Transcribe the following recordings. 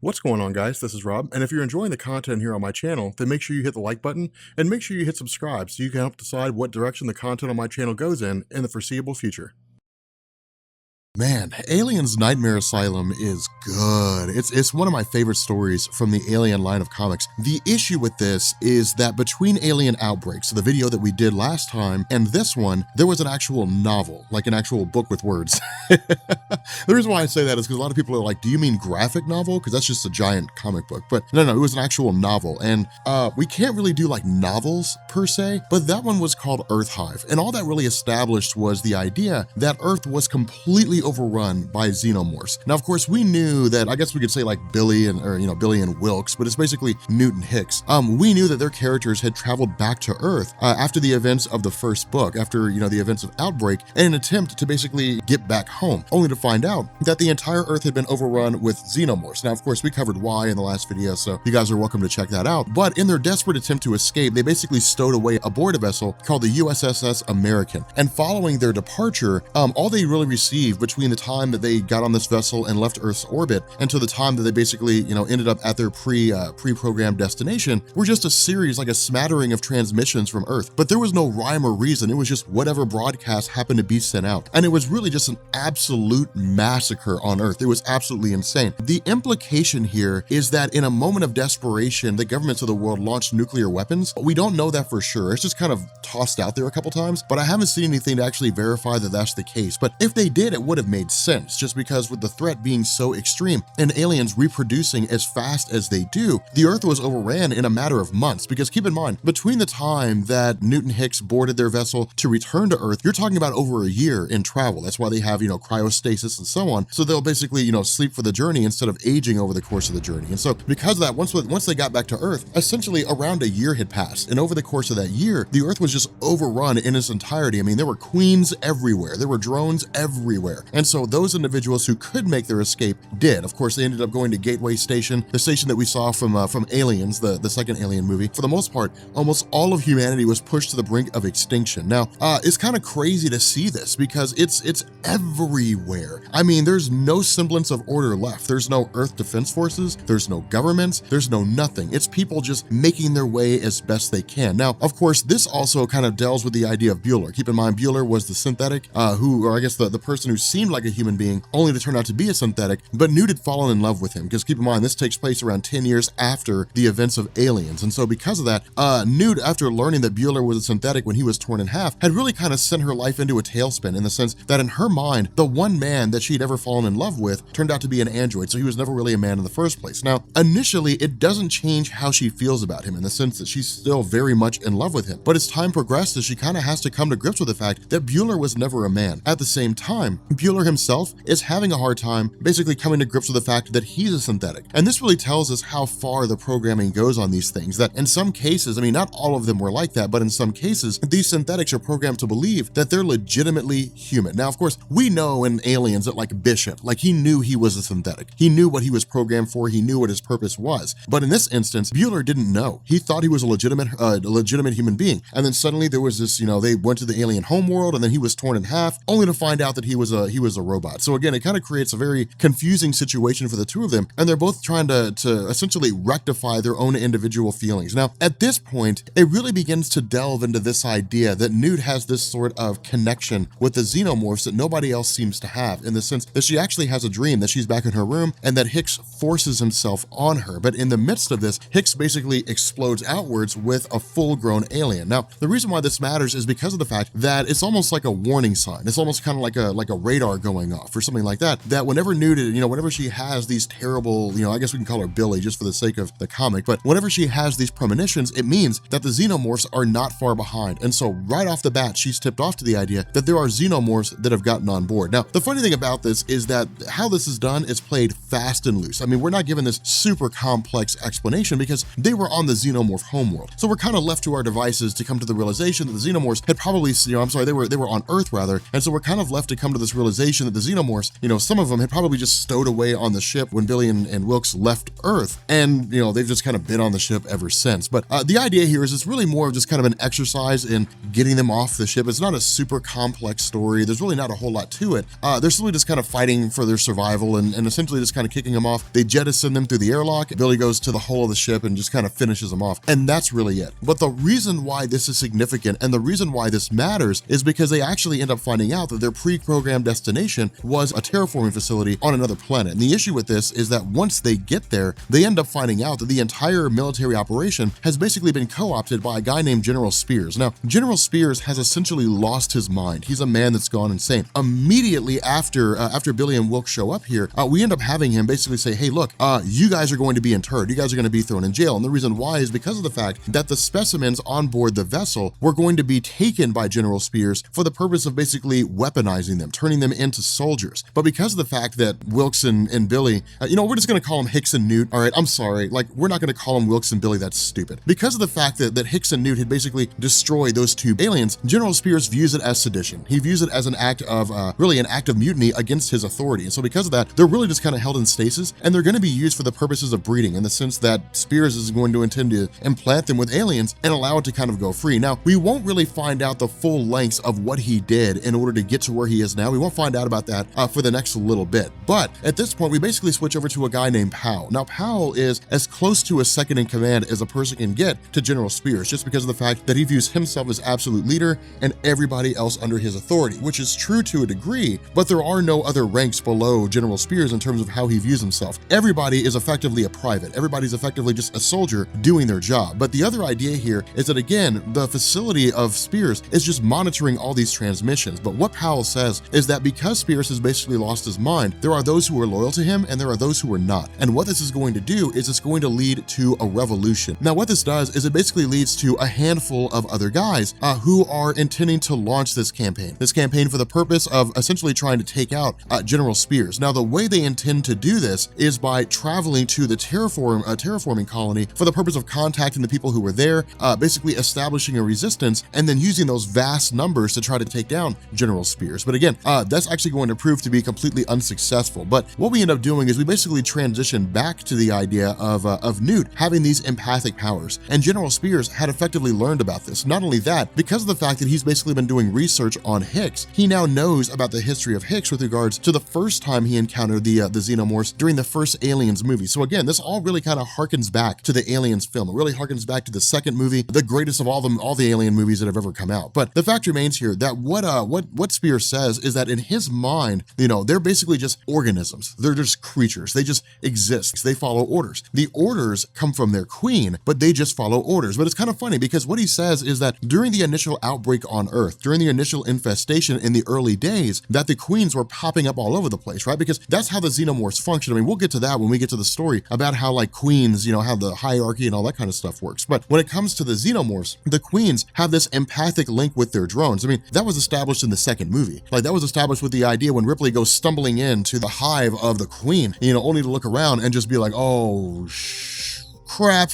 What's going on, guys? This is Rob, and if you're enjoying the content here on my channel, then make sure you hit the like button and make sure you hit subscribe so you can help decide what direction the content on my channel goes in the foreseeable future. Man, Alien's Nightmare Asylum is good. It's one of my favorite stories from the Alien line of comics. The issue with this is that between Alien Outbreaks, so the video that we did last time, and this one, there was an actual novel, like an actual book with words. The reason why I say that is because a lot of people are like, do you mean graphic novel? Because that's just a giant comic book. But no, it was an actual novel. And we can't really do like novels per se, but that one was called Earth Hive. And all that really established was the idea that Earth was completely overrun by xenomorphs. Now, of course, we knew that, I guess we could say like Billy and Wilkes, but it's basically Newt and Hicks. We knew that their characters had traveled back to Earth after the events of the first book, after, the events of Outbreak, in an attempt to basically get back home, only to find out that the entire Earth had been overrun with xenomorphs. Now, of course, we covered why in the last video, so you guys are welcome to check that out. But in their desperate attempt to escape, they basically stowed away aboard a vessel called the USS American. And following their departure, all they really received between the time that they got on this vessel and left Earth's orbit until the time that they basically, ended up at their pre-programmed destination were just a series, like a smattering of transmissions from Earth. But there was no rhyme or reason. It was just whatever broadcast happened to be sent out. And it was really just an absolute massacre on Earth. It was absolutely insane. The implication here is that in a moment of desperation, the governments of the world launched nuclear weapons. We don't know that for sure. It's just kind of tossed out there a couple times, but I haven't seen anything to actually verify that that's the case. But if they did, it would have made sense, just because with the threat being so extreme and aliens reproducing as fast as they do, the Earth was overran in a matter of months. Because keep in mind, between the time that Newt and Hicks boarded their vessel to return to Earth, you're talking about over a year in travel. That's why they have, cryostasis and so on. So they'll basically, sleep for the journey instead of aging over the course of the journey. And so because of that, once they got back to Earth, essentially around a year had passed. And over the course of that year, the Earth was just overrun in its entirety. I mean, there were queens everywhere. There were drones everywhere. And so those individuals who could make their escape did. Of course, they ended up going to Gateway Station, the station that we saw from Aliens, the second Alien movie. For the most part, almost all of humanity was pushed to the brink of extinction. Now, it's kind of crazy to see this because it's everywhere. I mean, there's no semblance of order left. There's no Earth Defense Forces. There's no governments. There's no nothing. It's people just making their way as best they can. Now, of course, this also kind of deals with the idea of Bueller. Keep in mind, Bueller was the synthetic, the person who seemed like a human being, only to turn out to be a synthetic, but Newt had fallen in love with him, because keep in mind, this takes place around 10 years after the events of Aliens. And so because of that, Newt, after learning that Bueller was a synthetic when he was torn in half, had really kind of sent her life into a tailspin, in the sense that in her mind, the one man that she'd ever fallen in love with turned out to be an android, so he was never really a man in the first place. Now, initially, it doesn't change how she feels about him, in the sense that she's still very much in love with him. But as time progresses, she kind of has to come to grips with the fact that Bueller was never a man. At the same time, Bueller himself is having a hard time basically coming to grips with the fact that he's a synthetic. And this really tells us how far the programming goes on these things, that in some cases, I mean, not all of them were like that, but in some cases, these synthetics are programmed to believe that they're legitimately human. Now, of course, we know in Aliens that like Bishop, like he knew he was a synthetic. He knew what he was programmed for. He knew what his purpose was. But in this instance, Bueller didn't know. He thought he was a legitimate human being. And then suddenly there was this, they went to the alien homeworld, and then he was torn in half, only to find out that he was a robot. So again, it kind of creates a very confusing situation for the two of them, and they're both trying to essentially rectify their own individual feelings. Now, at this point, it really begins to delve into this idea that Newt has this sort of connection with the xenomorphs that nobody else seems to have, in the sense that she actually has a dream that she's back in her room and that Hicks forces himself on her. But in the midst of this, Hicks basically explodes outwards with a full-grown alien. Now, the reason why this matters is because of the fact that it's almost like a warning sign. It's almost kind of like a radar going off or something like that, that whenever Newt, whenever she has these terrible, I guess we can call her Billy just for the sake of the comic, but whenever she has these premonitions, it means that the xenomorphs are not far behind. And so right off the bat, she's tipped off to the idea that there are xenomorphs that have gotten on board. Now, the funny thing about this is that how this is done is played fast and loose. I mean, we're not given this super complex explanation because they were on the xenomorph homeworld. So we're kind of left to our devices to come to the realization that the xenomorphs had probably, they were on Earth rather. And so we're kind of left to come to this realization realization that the Xenomorphs, some of them had probably just stowed away on the ship when Billy and Wilkes left Earth, and they've just kind of been on the ship ever since. But the idea here is it's really more of just kind of an exercise in getting them off the ship. It's not a super complex story. There's really not a whole lot to it. They're simply just kind of fighting for their survival and essentially just kind of kicking them off. They jettison them through the airlock. Billy goes to the hull of the ship and just kind of finishes them off. And that's really it. But the reason why this is significant and the reason why this matters is because they actually end up finding out that their pre-programmed destination was a terraforming facility on another planet. And the issue with this is that once they get there, they end up finding out that the entire military operation has basically been co-opted by a guy named General Spears. Now, General Spears has essentially lost his mind. He's a man that's gone insane. Immediately after Billy and Wilkes show up here, we end up having him basically say, hey, look, you guys are going to be interred. You guys are going to be thrown in jail. And the reason why is because of the fact that the specimens on board the vessel were going to be taken by General Spears for the purpose of basically weaponizing them, turning them into soldiers. But because of the fact that Wilkes and Billy, we're just going to call him Hicks and Newt. All right, I'm sorry. Like, we're not going to call him Wilkes and Billy. That's stupid. Because of the fact that Hicks and Newt had basically destroyed those two aliens, General Spears views it as sedition. He views it as an act of, really an act of mutiny against his authority. And so because of that, they're really just kind of held in stasis, and they're going to be used for the purposes of breeding, in the sense that Spears is going to intend to implant them with aliens and allow it to kind of go free. Now, we won't really find out the full lengths of what he did in order to get to where he is now. We won't find out about that for the next little bit. But at this point, we basically switch over to a guy named Powell. Now, Powell is as close to a second in command as a person can get to General Spears, just because of the fact that he views himself as absolute leader and everybody else under his authority, which is true to a degree, but there are no other ranks below General Spears in terms of how he views himself. Everybody is effectively a private. Everybody's effectively just a soldier doing their job. But the other idea here is that, again, the facility of Spears is just monitoring all these transmissions. But what Powell says is that because Spears has basically lost his mind, there are those who are loyal to him and there are those who are not. And what this is going to do is it's going to lead to a revolution. Now, what this does is it basically leads to a handful of other guys who are intending to launch this campaign for the purpose of essentially trying to take out General Spears. Now, the way they intend to do this is by traveling to the terraforming colony for the purpose of contacting the people who were there, basically establishing a resistance, and then using those vast numbers to try to take down General Spears. But again, that's actually going to prove to be completely unsuccessful. But what we end up doing is we basically transition back to the idea of Newt having these empathic powers. And General Spears had effectively learned about this. Not only that, because of the fact that he's basically been doing research on Hicks, he now knows about the history of Hicks with regards to the first time he encountered the Xenomorphs during the first Aliens movie. So again, this all really kind of harkens back to the Aliens film. It really harkens back to the second movie, the greatest of all the Alien movies that have ever come out. But the fact remains here that what Spears says is that in his mind, they're basically just organisms. They're just creatures. They just exist. They follow orders. The orders come from their queen, but they just follow orders. But it's kind of funny because what he says is that during the initial outbreak on Earth, during the initial infestation in the early days, that the queens were popping up all over the place, right? Because that's how the Xenomorphs function. I mean, we'll get to that when we get to the story about how like queens, how the hierarchy and all that kind of stuff works. But when it comes to the Xenomorphs, the queens have this empathic link with their drones. I mean, that was established in the second movie. Like that was established with the idea when Ripley goes stumbling into the hive of the queen, only to look around and just be like, oh, crap.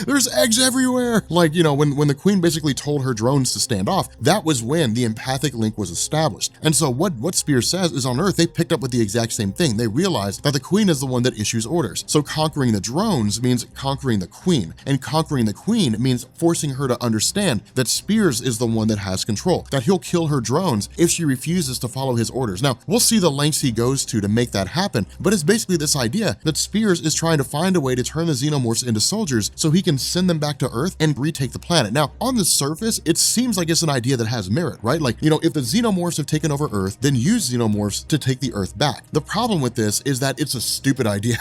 There's eggs everywhere. Like, when the queen basically told her drones to stand off, that was when the empathic link was established. And so what Spears says is on Earth, they picked up with the exact same thing. They realized that the queen is the one that issues orders. So conquering the drones means conquering the queen. And conquering the queen means forcing her to understand that Spears is the one that has control, that he'll kill her drones if she refuses to follow his orders. Now, we'll see the lengths he goes to make that happen, but it's basically this idea that Spears is trying to find a way to turn the Xenomorphs into soldiers so he can send them back to Earth and retake the planet. Now, on the surface, it seems like it's an idea that has merit, right? Like, if the Xenomorphs have taken over Earth, then use Xenomorphs to take the Earth back. The problem with this is that it's a stupid idea.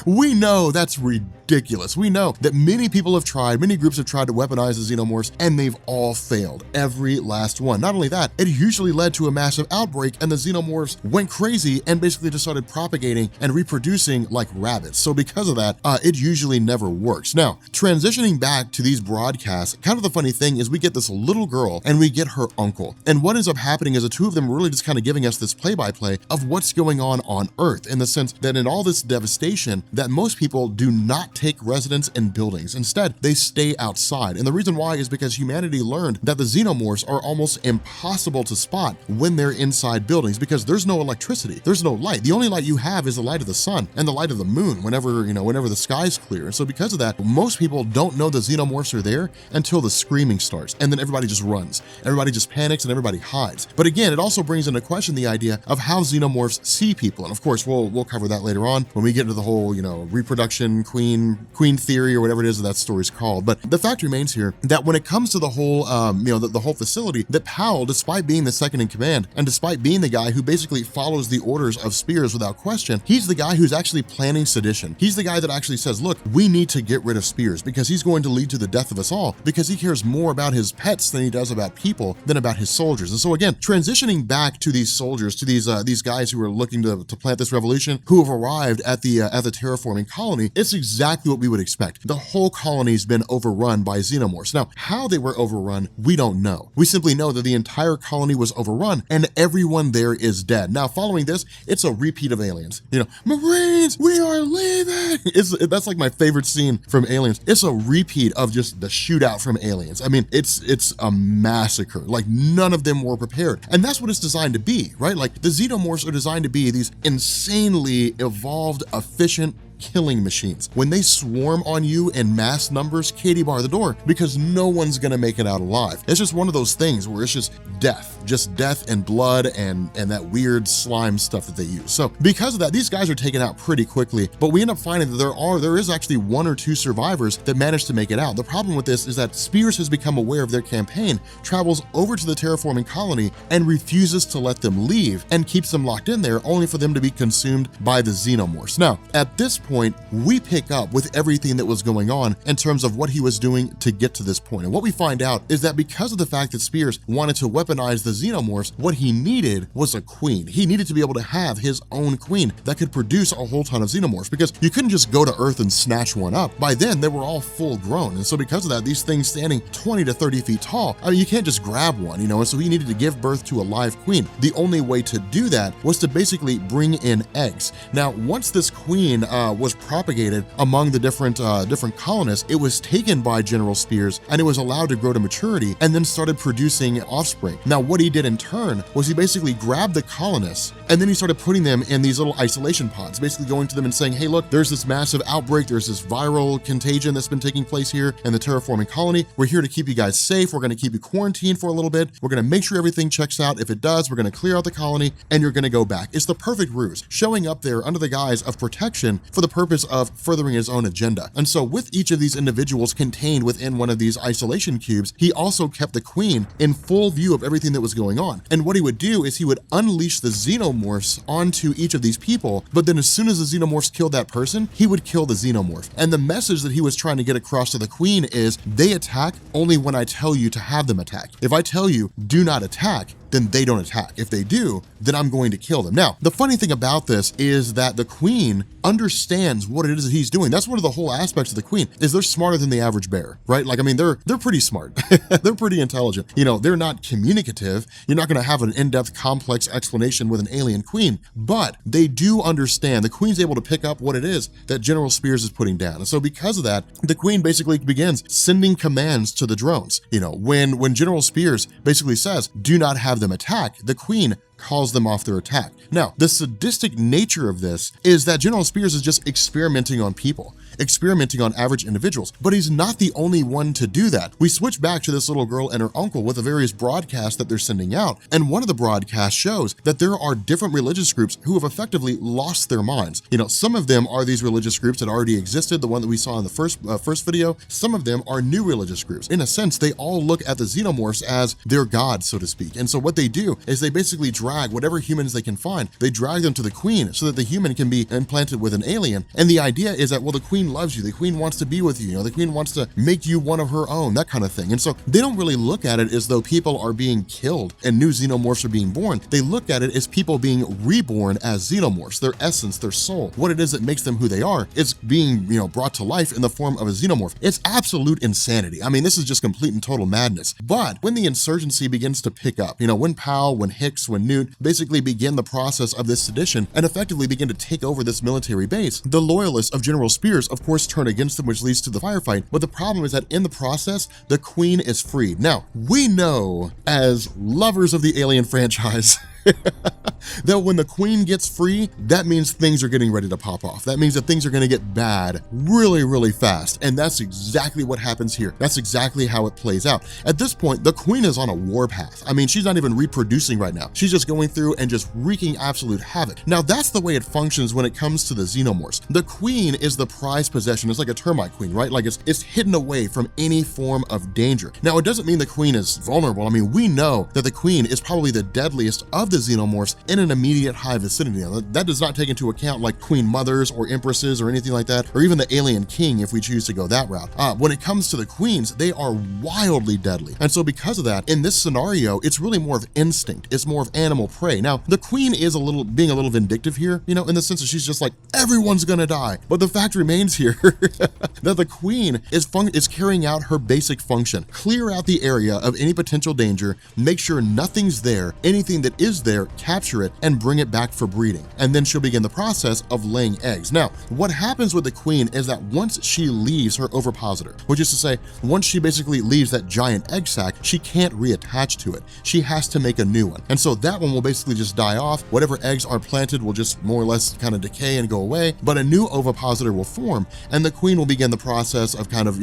We know that's ridiculous. We know that many groups have tried to weaponize the Xenomorphs, and they've all failed. Every last one. Not only that, it usually led to a massive outbreak, and the Xenomorphs went crazy and basically just started propagating and reproducing like rabbits. So because of that, it usually never works. Now, transitioning back to these broadcasts, kind of the funny thing is we get this little girl and we get her uncle. And what ends up happening is the two of them really just kind of giving us this play-by-play of what's going on Earth, in the sense that in all this devastation that most people do not take residence in buildings. Instead, they stay outside. And the reason why is because humanity learned that the Xenomorphs are almost impossible to spot when they're inside buildings because there's no electricity, there's no light. The only light you have is the light of the sun and the light of the moon whenever the sky's clear. And so because of that, most people don't know the Xenomorphs are there until the screaming starts, and then everybody just runs. Everybody just panics and everybody hides. But again, it also brings into question the idea of how Xenomorphs see people. And of course, we'll cover that later on when we get into the whole, reproduction, queen theory, or whatever it is that story's called. But the fact remains here that when it comes to the whole, the whole facility, that Powell, despite being the second in command, and despite being the guy who basically follows the orders of Spears without question, he's the guy who's actually planning sedition. He's the guy that actually says, look, we need to get rid of Spears because he's going to lead to the death of us all, because he cares more about his pets than he does about people than about his soldiers. And so again, transitioning back to these soldiers, to these guys who are looking to plant this revolution, who have arrived at the terraforming colony, it's exactly what we would expect. The whole colony's been overrun by Xenomorphs. Now, how they were overrun, we don't know. We simply know that the entire colony was overrun and everyone there is dead. Now, following this, it's a repeat of Aliens. Marines, we are leaving! That's like my favorite scene from Aliens. It's a repeat of just the shootout from Aliens. I mean, it's a massacre. Like, none of them were prepared. And that's what it's designed to be, right? Like, the Xenomorphs are designed to be these insanely evolved, efficient killing machines. When they swarm on you in mass numbers, Katie, bar the door, because no one's gonna make it out alive. It's just one of those things where it's just death and blood and that weird slime stuff that they use. So because of that, these guys are taken out pretty quickly, but we end up finding that there is actually 1 or 2 survivors that managed to make it out. The problem with this is that Spears has become aware of their campaign, travels over to the terraforming colony, and refuses to let them leave, and keeps them locked in there only for them to be consumed by the Xenomorphs. Now, at this point, we pick up with everything that was going on in terms of what he was doing to get to this point. And what we find out is that because of the fact that Spears wanted to weaponize the Xenomorphs, what he needed was a queen. He needed to be able to have his own queen that could produce a whole ton of Xenomorphs, because you couldn't just go to Earth and snatch one up. By then, they were all full grown. And so because of that, these things standing 20 to 30 feet tall, I mean, you can't just grab one, and so he needed to give birth to a live queen. The only way to do that was to basically bring in eggs. Now, once this queen was propagated among the different colonists, it was taken by General Spears and it was allowed to grow to maturity and then started producing offspring. Now, what he did in turn was he basically grabbed the colonists and then he started putting them in these little isolation pods, basically going to them and saying, hey, look, there's this massive outbreak, there's this viral contagion that's been taking place here in the terraforming colony. We're here to keep you guys safe. We're going to keep you quarantined for a little bit. We're going to make sure everything checks out. If it does, we're going to clear out the colony and you're going to go back. It's the perfect ruse, showing up there under the guise of protection for the purpose of furthering his own agenda. And so with each of these individuals contained within one of these isolation cubes, he also kept the queen in full view of everything that was going on. And what he would do is he would unleash the Xenomorphs onto each of these people, but then as soon as the Xenomorphs killed that person, he would kill the Xenomorph. And the message that he was trying to get across to the queen is, they attack only when I tell you to have them attack. If I tell you, do not attack, then they don't attack. If they do, then I'm going to kill them. Now, the funny thing about this is that the queen understands what it is that he's doing. That's one of the whole aspects of the queen, is they're smarter than the average bear, right? Like, I mean, they're pretty smart. They're pretty intelligent. They're not communicative. You're not going to have an in-depth, complex explanation with an alien queen, but they do understand. The queen's able to pick up what it is that General Spears is putting down. And so because of that, the queen basically begins sending commands to the drones. When General Spears basically says, do not have them attack, the queen calls them off their attack. Now, the sadistic nature of this is that General Spears is just experimenting on people, experimenting on average individuals, but he's not the only one to do that. We switch back to this little girl and her uncle with the various broadcasts that they're sending out, and one of the broadcasts shows that there are different religious groups who have effectively lost their minds. Some of them are these religious groups that already existed, the one that we saw in the first video. Some of them are new religious groups. In a sense, they all look at the Xenomorphs as their god, so to speak. And so what they do is they basically drag whatever humans they can find, they drag them to the queen so that the human can be implanted with an alien. And the idea is that, well, the queen loves you, the queen wants to be with you, the queen wants to make you one of her own, that kind of thing. And so they don't really look at it as though people are being killed and new Xenomorphs are being born. They look at it as people being reborn as Xenomorphs. Their essence, their soul, what it is that makes them who they are, is being, brought to life in the form of a Xenomorph. It's absolute insanity. I mean, this is just complete and total madness. But when the insurgency begins to pick up, when Powell, when Hicks, when Newt basically begin the process of this sedition and effectively begin to take over this military base, the loyalists of General Spears, of course, turn against them, which leads to the firefight. But the problem is that in the process, the Queen is freed. Now, we know as lovers of the Alien franchise that when the Queen gets free, that means things are getting ready to pop off. That means that things are going to get bad really, really fast. And that's exactly what happens here. That's exactly how it plays out. At this point, the Queen is on a warpath. I mean, she's not even reproducing right now. She's just going through and just wreaking absolute havoc. Now, that's the way it functions when it comes to the Xenomorphs. The Queen is the prized possession. It's like a termite queen, right? Like it's hidden away from any form of danger. Now, it doesn't mean the Queen is vulnerable. I mean, we know that the Queen is probably the deadliest of the Xenomorphs in an immediate high vicinity. Now, that does not take into account like Queen Mothers or Empresses or anything like that, or even the Alien King if we choose to go that route. When it comes to the Queens, they are wildly deadly. And so because of that, in this scenario, it's really more of instinct. It's more of animal prey. Now, the Queen is being a little vindictive here, you know, in the sense that she's just like, everyone's gonna die. But the fact remains here that the Queen is carrying out her basic function. Clear out the area of any potential danger, make sure nothing's there, anything that is there, capture it and bring it back for breeding. And then she'll begin the process of laying eggs. Now, what happens with the Queen is that once she leaves her ovipositor, which is to say, once she basically leaves that giant egg sac, she can't reattach to it. She has to make a new one. And so that one will basically just die off. Whatever eggs are planted will just more or less kind of decay and go away, but a new ovipositor will form, and the Queen will begin the process of kind of,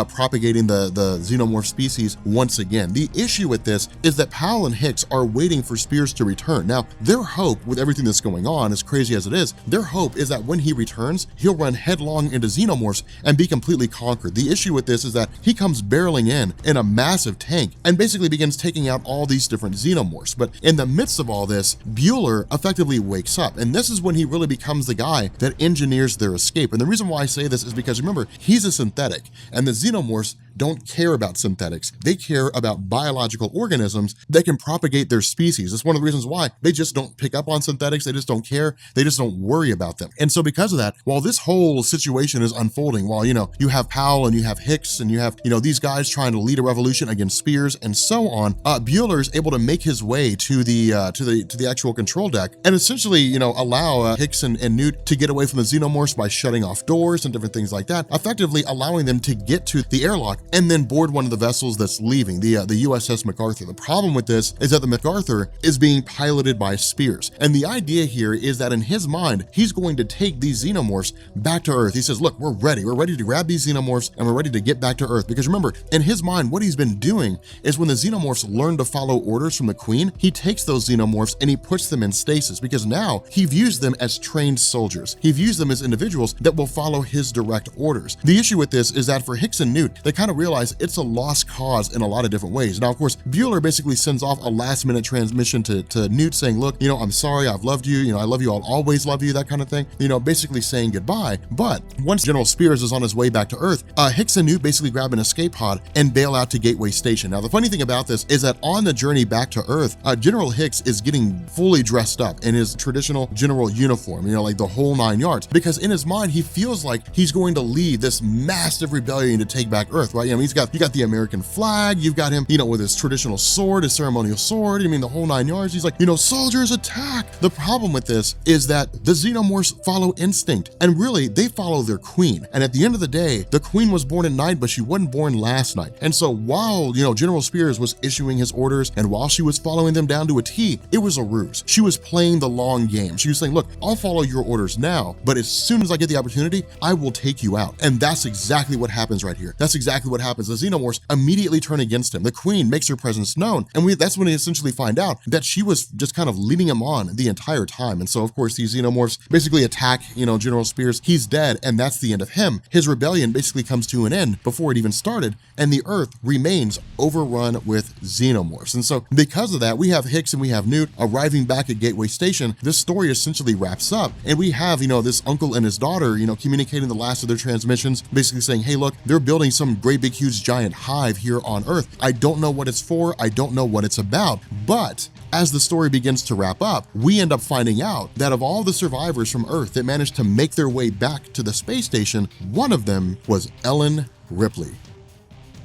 propagating the Xenomorph species once again. The issue with this is that Powell and Hicks are waiting for Spears to return. Now, their hope with everything that's going on, as crazy as it is, their hope is that when he returns, he'll run headlong into Xenomorphs and be completely conquered. The issue with this is that he comes barreling in a massive tank and basically begins taking out all these different Xenomorphs. But in the midst of all this, Bueller effectively wakes up, and this is when he really becomes the guy that engineers their escape. And the reason why I say this is because, remember, he's a synthetic, and the Xenomorphs don't care about synthetics. They care about biological organisms that can propagate their species. It's one of the reasons why they just don't pick up on synthetics. They just don't care. They just don't worry about them. And so because of that, while this whole situation is unfolding, while, you have Powell and you have Hicks and you have, these guys trying to lead a revolution against Spears and so on, Bueller is able to make his way to the actual control deck and essentially, allow Hicks and Newt to get away from the Xenomorphs by shutting off doors and different things like that, effectively allowing them to get to the airlock and then board one of the vessels that's leaving, the USS MacArthur. The problem with this is that the MacArthur is being piloted by Spears. And the idea here is that in his mind, he's going to take these Xenomorphs back to Earth. He says, look, we're ready. We're ready to grab these Xenomorphs and we're ready to get back to Earth. Because remember, in his mind, what he's been doing is when the Xenomorphs learn to follow orders from the Queen, he takes those Xenomorphs and he puts them in stasis because now he views them as trained soldiers. He views them as individuals that will follow his direct orders. The issue with this is that for Hicks and Newt, they kind of realize it's a lost cause in a lot of different ways. Now, of course, Bueller basically sends off a last-minute transmission to Newt saying, look, I'm sorry, I've loved you, I love you, I'll always love you, that kind of thing, basically saying goodbye. But once General Spears is on his way back to Earth, Hicks and Newt basically grab an escape pod and bail out to Gateway Station. Now, the funny thing about this is that on the journey back to Earth, General Hicks is getting fully dressed up in his traditional general uniform, like the whole 9 yards, because in his mind, he feels like he's going to lead this massive rebellion to take back Earth, right? You got the American flag, you've got him, with his traditional sword, his ceremonial sword, the whole 9 yards. He's like, soldiers attack. The problem with this is that the Xenomorphs follow instinct, and really, they follow their Queen. And at the end of the day, the Queen was born at night, but she wasn't born last night. And so while, General Spears was issuing his orders, and while she was following them down to a T, it was a ruse. She was playing the long game. She was saying, look, I'll follow your orders now, but as soon as I get the opportunity, I will take you out. And that's exactly what happens right here. That's exactly what happens. The Xenomorphs immediately turn against him. The Queen makes her presence known, and that's when we essentially find out that she was just kind of leading him on the entire time. And so, of course, these Xenomorphs basically attack, General Spears. He's dead, and that's the end of him. His rebellion basically comes to an end before it even started, and the Earth remains overrun with Xenomorphs. And so, because of that, we have Hicks and we have Newt arriving back at Gateway Station. This story essentially wraps up, and we have, this uncle and his daughter, communicating the last of their transmissions, basically saying, hey, look, they're building some great big huge giant hive here on Earth. I don't know what it's for. I don't know what it's about, but as the story begins to wrap up, we end up finding out that of all the survivors from Earth that managed to make their way back to the space station, one of them was Ellen Ripley.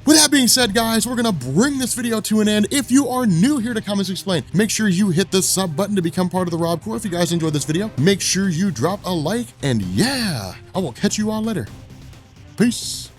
With that being said, guys, we're gonna bring this video to an end. If you are new here to Comics Explained, make sure you hit the sub button to become part of the Rob Corps. If you guys enjoyed this video, make sure you drop a like, and yeah, I will catch you all later. Peace.